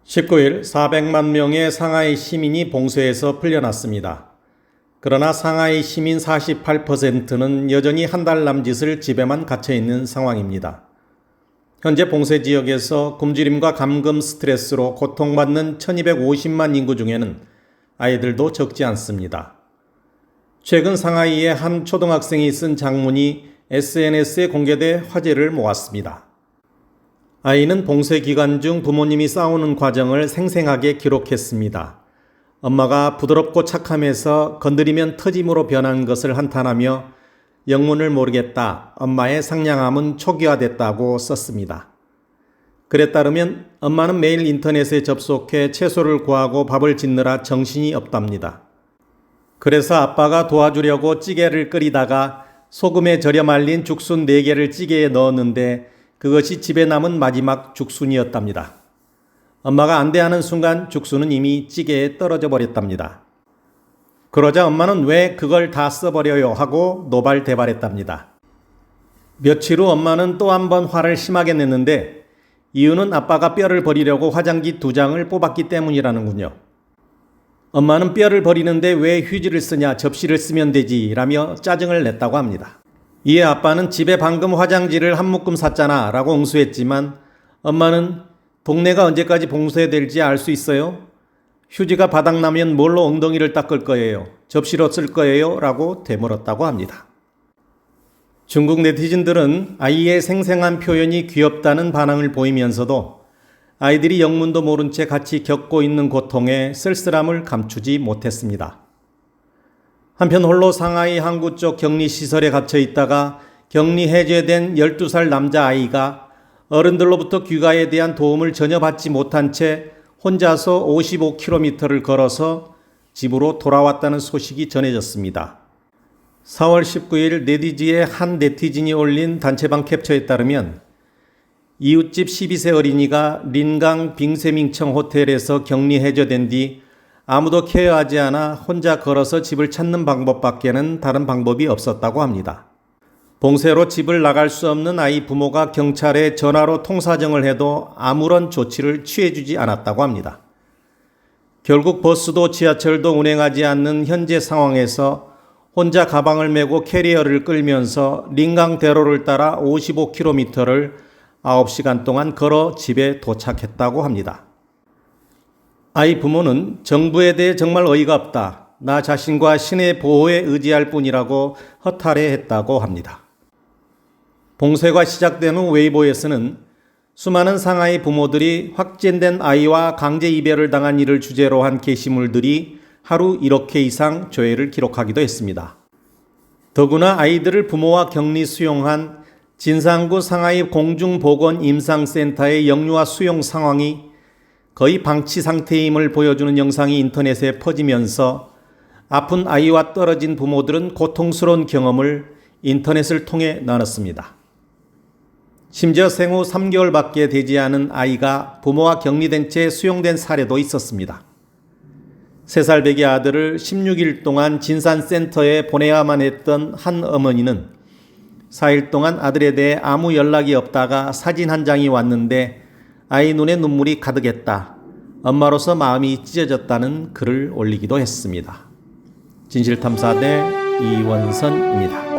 19일 400만 명의 상하이 시민이 봉쇄에서 풀려났습니다. 그러나 상하이 시민 48%는 여전히 한 달 남짓을 집에만 갇혀 있는 상황입니다. 현재 봉쇄 지역에서 굶주림과 감금 스트레스로 고통받는 1250만 인구 중에는 아이들도 적지 않습니다. 최근 상하이의 한 초등학생이 쓴 장문이 SNS에 공개돼 화제를 모았습니다. 아이는 봉쇄 기간 중 부모님이 싸우는 과정을 생생하게 기록했습니다. 엄마가 부드럽고 착함해서 건드리면 터짐으로 변한 것을 한탄하며 영문을 모르겠다. 엄마의 상냥함은 초기화됐다고 썼습니다. 글에 따르면 엄마는 매일 인터넷에 접속해 채소를 구하고 밥을 짓느라 정신이 없답니다. 그래서 아빠가 도와주려고 찌개를 끓이다가 소금에 절여 말린 죽순 4개를 찌개에 넣었는데 그것이 집에 남은 마지막 죽순이었답니다. 엄마가 안대하는 순간 죽순은 이미 찌개에 떨어져 버렸답니다. 그러자 엄마는 왜 그걸 다 써버려요 하고 노발대발했답니다. 며칠 후 엄마는 또 한 번 화를 심하게 냈는데 이유는 아빠가 뼈를 버리려고 화장지 2장을 뽑았기 때문이라는군요. 엄마는 뼈를 버리는데 왜 휴지를 쓰냐, 접시를 쓰면 되지 라며 짜증을 냈다고 합니다. 이에 아빠는 집에 방금 화장지를 한 묶음 샀잖아 라고 응수했지만 엄마는 동네가 언제까지 봉쇄될지 알 수 있어요? 휴지가 바닥나면 뭘로 엉덩이를 닦을 거예요? 접시로 쓸 거예요? 라고 되물었다고 합니다. 중국 네티즌들은 아이의 생생한 표현이 귀엽다는 반응을 보이면서도 아이들이 영문도 모른 채 같이 겪고 있는 고통에 쓸쓸함을 감추지 못했습니다. 한편 홀로 상하이 항구 쪽 격리시설에 갇혀 있다가 격리 해제된 12살 남자아이가 어른들로부터 귀가에 대한 도움을 전혀 받지 못한 채 혼자서 55km를 걸어서 집으로 돌아왔다는 소식이 전해졌습니다. 4월 19일 네디지의 한 네티즌이 올린 단체방 캡처에 따르면 이웃집 12세 어린이가 린강 빙세밍청 호텔에서 격리 해제된 뒤 아무도 케어하지 않아 혼자 걸어서 집을 찾는 방법밖에는 다른 방법이 없었다고 합니다. 봉쇄로 집을 나갈 수 없는 아이 부모가 경찰에 전화로 통사정을 해도 아무런 조치를 취해주지 않았다고 합니다. 결국 버스도 지하철도 운행하지 않는 현재 상황에서 혼자 가방을 메고 캐리어를 끌면서 린강대로를 따라 55km를 9시간 동안 걸어 집에 도착했다고 합니다. 아이 부모는 정부에 대해 정말 어이가 없다. 나 자신과 신의 보호에 의지할 뿐이라고 허탈해했다고 합니다. 봉쇄가 시작된 후 웨이보에서는 수많은 상하이 부모들이 확진된 아이와 강제 이별을 당한 일을 주제로 한 게시물들이 하루 1억 회 이상 조회를 기록하기도 했습니다. 더구나 아이들을 부모와 격리 수용한 진상구 상하이 공중보건임상센터의 영유아 수용 상황이 거의 방치 상태임을 보여주는 영상이 인터넷에 퍼지면서 아픈 아이와 떨어진 부모들은 고통스러운 경험을 인터넷을 통해 나눴습니다. 심지어 생후 3개월밖에 되지 않은 아이가 부모와 격리된 채 수용된 사례도 있었습니다. 3살 배기 아들을 16일 동안 진산센터에 보내야만 했던 한 어머니는 4일 동안 아들에 대해 아무 연락이 없다가 사진 한 장이 왔는데 아이 눈에 눈물이 가득했다. 엄마로서 마음이 찢어졌다는 글을 올리기도 했습니다. 진실탐사대 이원선입니다.